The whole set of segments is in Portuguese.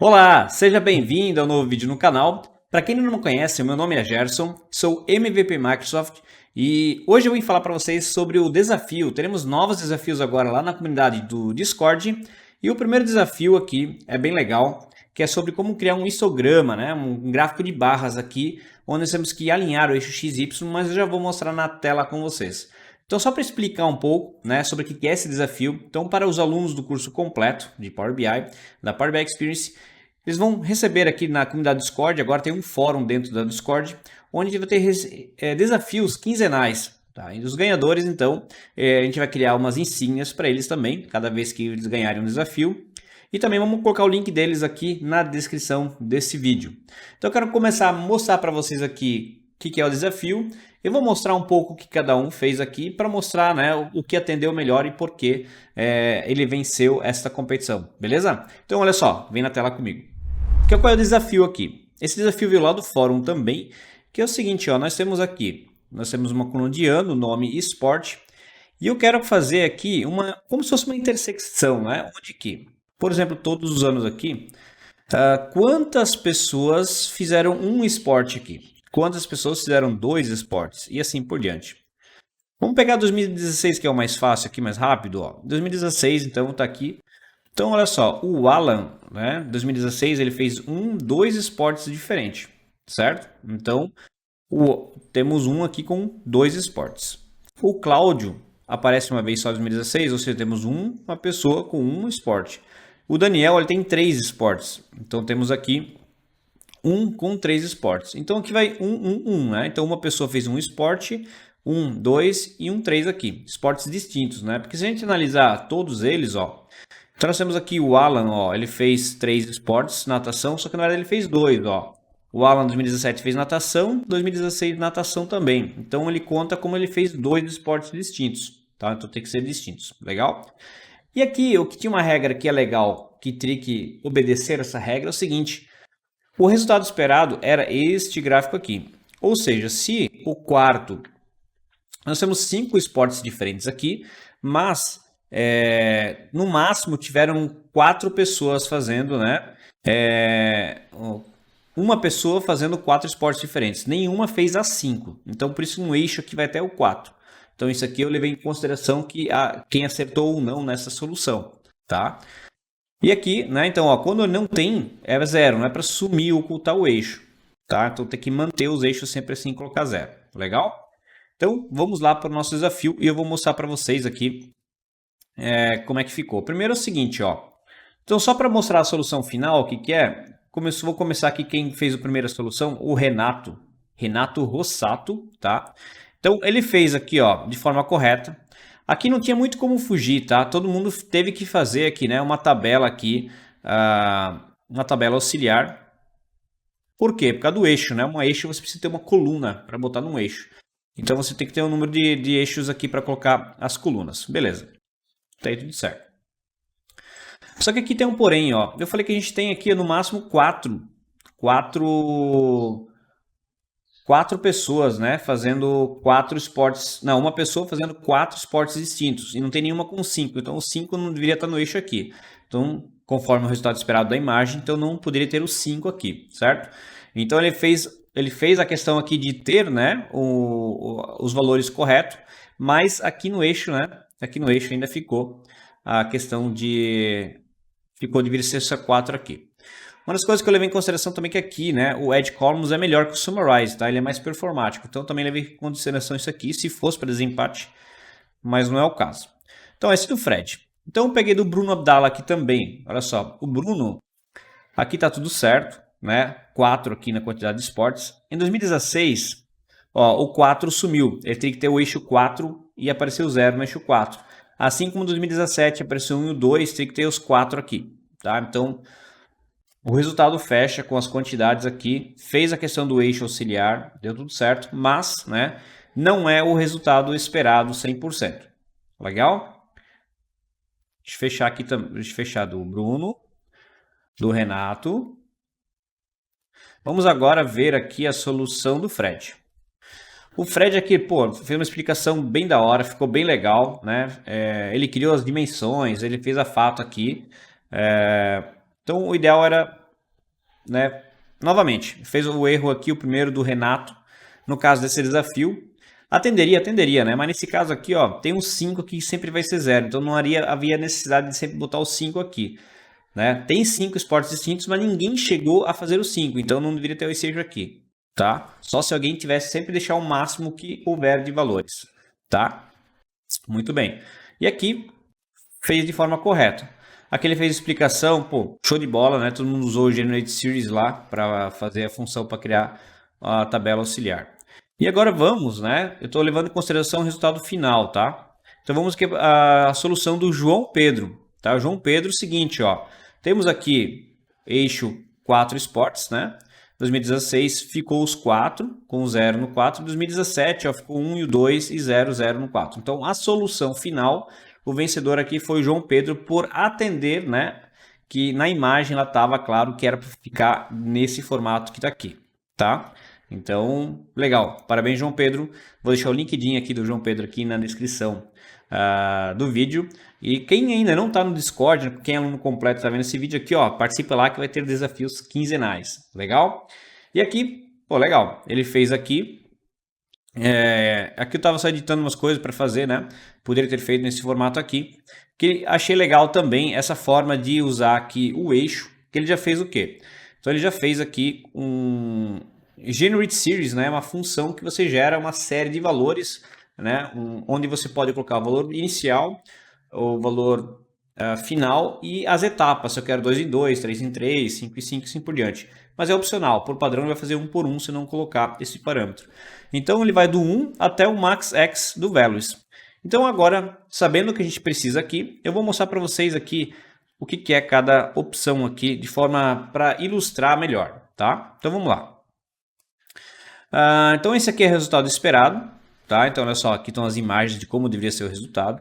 Olá, seja bem-vindo ao novo vídeo no canal. Para quem não me conhece, meu nome é Gerson, sou MVP Microsoft e hoje eu vim falar para vocês sobre o desafio. Teremos novos desafios agora lá na comunidade do Discord e o primeiro desafio aqui é bem legal, que é sobre como criar um histograma, né? Um gráfico de barras aqui, onde nós temos que alinhar o eixo XY, mas eu já vou mostrar na tela com vocês. Então, só para explicar um pouco, né, sobre o que é esse desafio, então para os alunos do curso completo de Power BI, da Power BI Experience, eles vão receber aqui na comunidade Discord, agora tem um fórum dentro da Discord, onde vai ter desafios quinzenais. Tá? E os ganhadores, então, a gente vai criar umas insígnias para eles também, cada vez que eles ganharem um desafio. E também vamos colocar o link deles aqui na descrição desse vídeo. Então eu quero começar a mostrar para vocês aqui o que é o desafio. Eu vou mostrar um pouco o que cada um fez aqui para mostrar, né, o que atendeu melhor e por que ele venceu esta competição, beleza? Então olha só, vem na tela comigo. Qual é o desafio aqui? Esse desafio veio lá do fórum também, que é o seguinte, ó, nós temos uma coluna de ano, nome esporte, e eu quero fazer aqui como se fosse uma intersecção, né? Onde que, por exemplo, todos os anos aqui, quantas pessoas fizeram um esporte aqui? Quantas pessoas fizeram 2 esportes? E assim por diante. Vamos pegar 2016, que é o mais fácil aqui, mais rápido. Ó. 2016, então, está aqui. Então, olha só, o Alan, né, 2016, ele fez 2 esportes diferentes, certo? Então, temos um aqui com 2 esportes. O Cláudio aparece uma vez só em 2016, ou seja, temos uma pessoa com um esporte. O Daniel, ele tem 3 esportes, então temos aqui com 3 esportes. Então aqui vai 1, né? Então uma pessoa fez um esporte, 2 e 3 aqui. Esportes distintos, né? Porque se a gente analisar todos eles, ó. Então nós temos aqui o Alan, ó. Ele fez 3 esportes, natação, só que na verdade ele fez 2, ó. O Alan 2017 fez natação, 2016 natação também. Então ele conta como ele fez 2 esportes distintos, tá? Então tem que ser distintos, legal? E aqui, o que tinha uma regra que é legal, que teria que obedecer essa regra é o seguinte. O resultado esperado era este gráfico aqui. Ou seja, se o quarto... Nós temos 5 esportes diferentes aqui, mas no máximo tiveram 4 pessoas fazendo, né? Uma pessoa fazendo 4 esportes diferentes. Nenhuma fez as 5. Então, por isso um eixo aqui vai até o 4. Então, isso aqui eu levei em consideração que quem acertou ou não nessa solução, tá? E aqui, né, então, ó, quando não tem, é 0, não é para sumir ou ocultar o eixo, tá? Então tem que manter os eixos sempre assim e colocar 0, legal? Então vamos lá para o nosso desafio e eu vou mostrar para vocês aqui como é que ficou. Primeiro é o seguinte, ó. Então só para mostrar a solução final, o que é, vou começar aqui quem fez a primeira solução, o Renato Rossato, tá? Então ele fez aqui, ó, de forma correta. Aqui não tinha muito como fugir, tá? Todo mundo teve que fazer aqui, né? Uma tabela aqui, uma tabela auxiliar. Por quê? Por causa do eixo, né? Um eixo você precisa ter uma coluna para botar num eixo. Então você tem que ter um número de eixos aqui para colocar as colunas. Beleza. Tá aí tudo certo. Só que aqui tem um porém, ó. Eu falei que a gente tem aqui no máximo 4 pessoas, né, fazendo 4 esportes. Não, uma pessoa fazendo 4 esportes distintos. E não tem nenhuma com 5. Então, o 5 não deveria estar no eixo aqui. Então, conforme o resultado esperado da imagem, então não poderia ter o 5 aqui, certo? Então, ele fez a questão aqui de ter, né, os valores corretos. Mas aqui no eixo, né, aqui no eixo ainda ficou a questão de... deveria ser essa 4 aqui. Uma das coisas que eu levei em consideração também é que aqui, né, o Edge Columns é melhor que o Summarize, tá? Ele é mais performático. Então também levei em consideração isso aqui, se fosse para desempate, mas não é o caso. Então esse do Fred. Então eu peguei do Bruno Abdala aqui também. Olha só, o Bruno, aqui tá tudo certo, né? 4 aqui na quantidade de esportes. Em 2016, ó, o 4 sumiu. Ele teria que ter o eixo 4 e apareceu 0 no eixo 4. Assim como em 2017 apareceu 1 e o 2, teria que ter os 4 aqui, tá? Então... o resultado fecha com as quantidades aqui, fez a questão do eixo auxiliar, deu tudo certo, mas, né, não é o resultado esperado 100%. Legal? Deixa eu fechar aqui também, deixa eu fechar do Bruno, do Renato. Vamos agora ver aqui a solução do Fred. O Fred aqui, pô, fez uma explicação bem da hora, ficou bem legal, né? Ele criou as dimensões, ele fez a fato aqui. Então, o ideal era né, novamente, fez o erro aqui, o primeiro do Renato, no caso desse desafio. Atenderia, né? Mas nesse caso aqui, ó, tem um 5 aqui que sempre vai ser 0. Então não havia necessidade de sempre botar o 5 aqui, né? Tem 5 esportes distintos, mas ninguém chegou a fazer o 5. Então não deveria ter o esse aqui, tá? Só se alguém tivesse sempre deixar o máximo que houver de valores, tá? Muito bem. E aqui fez de forma correta. Aqui ele fez explicação, pô, show de bola, né? Todo mundo usou o Generate Series lá para fazer a função para criar a tabela auxiliar. E agora vamos, né? Eu estou levando em consideração o resultado final, tá? Então vamos aqui a solução do João Pedro, tá? O João Pedro, o seguinte, ó. Temos aqui eixo 4 esportes, né? 2016 ficou os 4, com o 0 no 4. 2017, ó, ficou 1 e o 2 e 0, 0 no 4. Então a solução final, o vencedor aqui foi o João Pedro por atender, né? Que na imagem lá estava claro que era para ficar nesse formato que está aqui, tá? Então, legal. Parabéns, João Pedro. Vou deixar o LinkedIn aqui do João Pedro aqui na descrição do vídeo. E quem ainda não está no Discord, quem é aluno completo está vendo esse vídeo aqui, ó, participa lá que vai ter desafios quinzenais. Legal? E aqui, pô, legal. Ele fez aqui. Aqui eu estava só editando umas coisas para fazer, né? Poderia ter feito nesse formato aqui. Que achei legal também essa forma de usar aqui o eixo. Que ele já fez o quê? Então ele já fez aqui um Generate Series, né, é uma função que você gera uma série de valores, né, onde você pode colocar o valor inicial, o valor final e as etapas, se eu quero 2 em 2, 3 em 3, 5 em 5 e assim por diante. Mas é opcional, por padrão ele vai fazer 1 por 1 se não colocar esse parâmetro. Então ele vai do 1 até o max x do values. Então agora, sabendo o que a gente precisa aqui, eu vou mostrar para vocês aqui o que é cada opção aqui, de forma para ilustrar melhor, tá? Então vamos lá. Então esse aqui é o resultado esperado, tá? Então olha só, aqui estão as imagens de como deveria ser o resultado.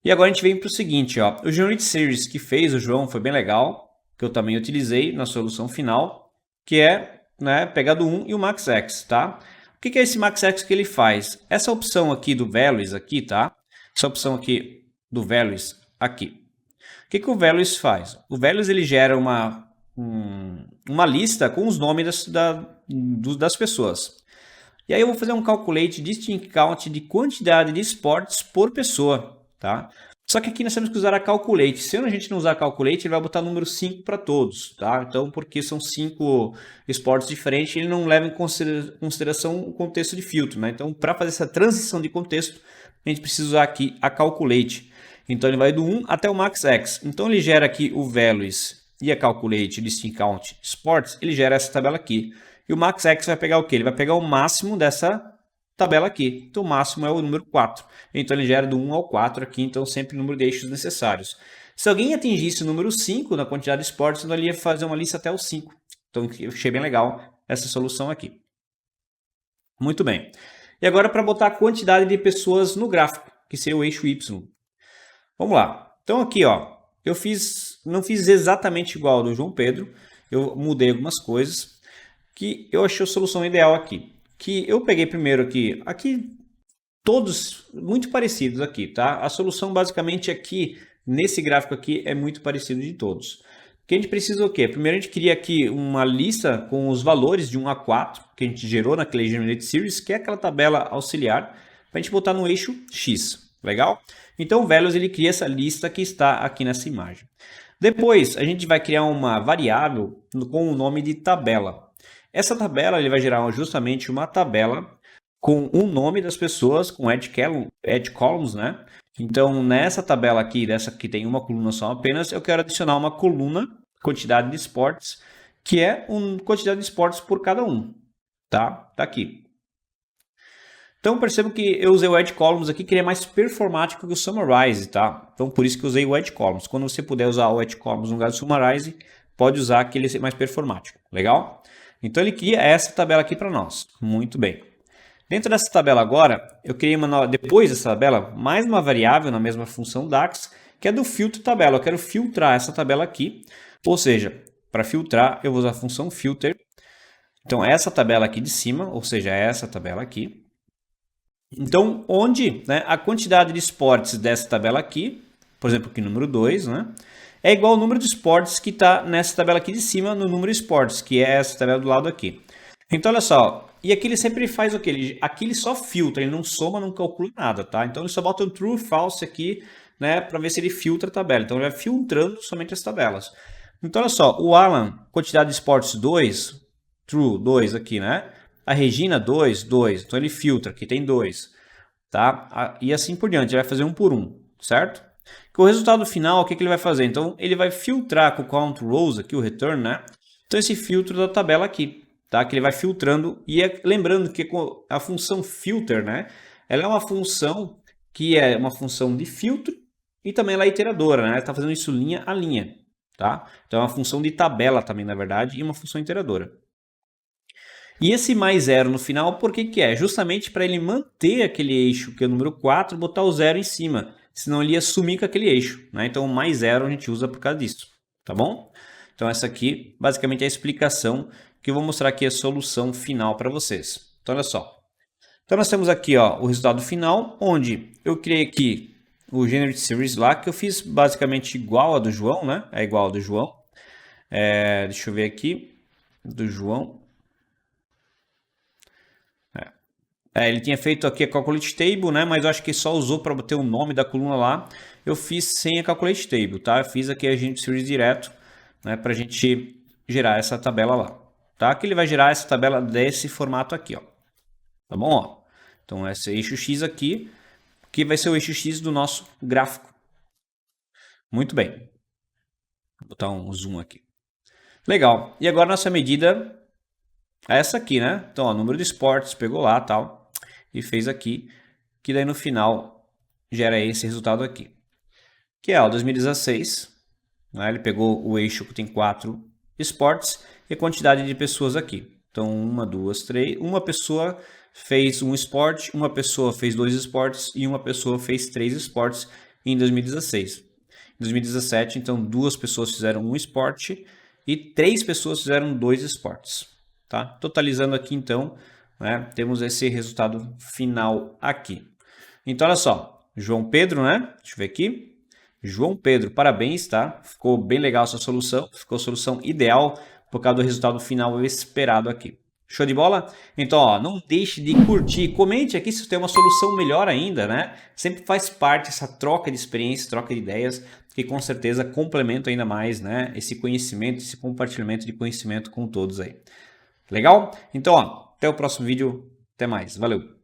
E agora a gente vem para o seguinte, ó, o Generate Series que fez o João foi bem legal, que eu também utilizei na solução final, que é, né, pegar do 1 e o max x, tá? O que é esse max x que ele faz? Essa opção aqui do values aqui, tá? Essa opção aqui do values aqui. O que o values faz? O values ele gera uma lista com os nomes das pessoas. E aí eu vou fazer um calculate distinct count de quantidade de esportes por pessoa, tá? Só que aqui nós temos que usar a calculate. Se a gente não usar a calculate, ele vai botar o número 5 para todos, tá? Então, porque são 5 esportes diferentes, ele não leva em consideração o contexto de filtro, né? Então, para fazer essa transição de contexto, a gente precisa usar aqui a calculate. Então, ele vai do 1 até o max x. Então, ele gera aqui o values e a calculate distinct count sports, ele gera essa tabela aqui. E o max x vai pegar o quê? Ele vai pegar o máximo dessa tabela aqui. Então o máximo é o número 4. Então ele gera do 1 ao 4 aqui, então sempre o número de eixos necessários. Se alguém atingisse o número 5 na quantidade de esportes, então ele ia fazer uma lista até o 5. Então eu achei bem legal essa solução aqui. Muito bem. E agora para botar a quantidade de pessoas no gráfico, que seria o eixo Y. Vamos lá. Então aqui, ó, não fiz exatamente igual ao do João Pedro, eu mudei algumas coisas que eu achei a solução ideal aqui. Que eu peguei primeiro aqui todos muito parecidos aqui, tá? A solução basicamente aqui, nesse gráfico aqui, é muito parecido de todos. O que a gente precisa o quê? Primeiro a gente cria aqui uma lista com os valores de 1 a 4, que a gente gerou naquele Generate Series, que é aquela tabela auxiliar, para a gente botar no eixo X. Legal? Então o values ele cria essa lista que está aqui nessa imagem. Depois a gente vai criar uma variável com o nome de tabela. Essa tabela ele vai gerar justamente uma tabela com o nome das pessoas, com edge columns, né? Então nessa tabela aqui, dessa que tem uma coluna só apenas, eu quero adicionar uma coluna, quantidade de esportes, que é uma quantidade de esportes por cada um, tá? Tá aqui. Então percebo que eu usei o Edge Columns aqui, que ele é mais performático que o Summarize, tá? Então por isso que eu usei o Edge Columns. Quando você puder usar o Edge Columns no lugar do Summarize, pode usar que ele é mais performático, legal? Então ele cria essa tabela aqui para nós, muito bem. Dentro dessa tabela agora, eu criei depois dessa tabela, mais uma variável na mesma função DAX, que é do filtro tabela. Eu quero filtrar essa tabela aqui, ou seja, para filtrar eu vou usar a função filter. Então essa tabela aqui de cima, ou seja, essa tabela aqui. Então, onde, né, a quantidade de esportes dessa tabela aqui, por exemplo, aqui número 2, né, é igual ao número de esportes que está nessa tabela aqui de cima, no número esportes, que é essa tabela do lado aqui. Então, olha só, e aqui ele sempre faz o que? Aqui ele só filtra, ele não soma, não calcula nada, tá? Então ele só bota um true, false aqui, né, para ver se ele filtra a tabela. Então ele vai filtrando somente as tabelas. Então, olha só, o Alan, quantidade de esportes 2, true, 2 aqui, né? A Regina, 2, 2. Então ele filtra, aqui tem 2, tá? E assim por diante, ele vai fazer um por um, certo? Com o resultado final, o que ele vai fazer? Então ele vai filtrar com o count rows aqui, o return, né? Então esse filtro da tabela aqui, tá? Que ele vai filtrando. E lembrando que a função filter, né? Ela é uma função que é uma função de filtro e também ela é iteradora, né? Ela está fazendo isso linha a linha, tá? Então é uma função de tabela também, na verdade, e uma função iteradora. E esse mais zero no final, por que que é? Justamente para ele manter aquele eixo, que é o número 4, botar o zero em cima. Senão ele ia sumir com aquele eixo, né? Então o mais zero a gente usa por causa disso, tá bom? Então essa aqui basicamente é a explicação que eu vou mostrar aqui a solução final para vocês. Então olha só. Então nós temos aqui ó, o resultado final, onde eu criei aqui o Generate Series lá, que eu fiz basicamente igual a do João, né? É igual ao do João. Deixa eu ver aqui, do João. Ele tinha feito aqui a Calculate Table, né? Mas eu acho que só usou para ter o nome da coluna lá. Eu fiz sem a Calculate Table, tá? Eu fiz aqui a Generate Series direto, né? Para a gente gerar essa tabela lá, tá? Que ele vai gerar essa tabela desse formato aqui, ó. Tá bom? Ó. Então esse eixo X aqui, que vai ser o eixo X do nosso gráfico. Muito bem. Vou botar um zoom aqui. Legal. E agora nossa medida é essa aqui, né? Então, ó, número de esportes, pegou lá, tal, e fez aqui, que daí no final gera esse resultado aqui. Que é o 2016, né? Ele pegou o eixo que tem 4 esportes e a quantidade de pessoas aqui. Então, 1, 2, 3. Uma pessoa fez um esporte, uma pessoa fez 2 esportes e uma pessoa fez 3 esportes em 2016. Em 2017, então, 2 pessoas fizeram um esporte e 3 pessoas fizeram 2 esportes. Tá? Totalizando aqui, então, né, temos esse resultado final aqui. Então, olha só, João Pedro, né? Deixa eu ver aqui. João Pedro, parabéns, tá? Ficou bem legal essa solução, ficou a solução ideal por causa do resultado final esperado aqui. Show de bola? Então, ó, não deixe de curtir, comente aqui se tem uma solução melhor ainda, né? Sempre faz parte essa troca de experiências, troca de ideias, que com certeza complementa ainda mais, né? Esse conhecimento, esse compartilhamento de conhecimento com todos aí. Legal? Então, ó, até o próximo vídeo. Até mais. Valeu!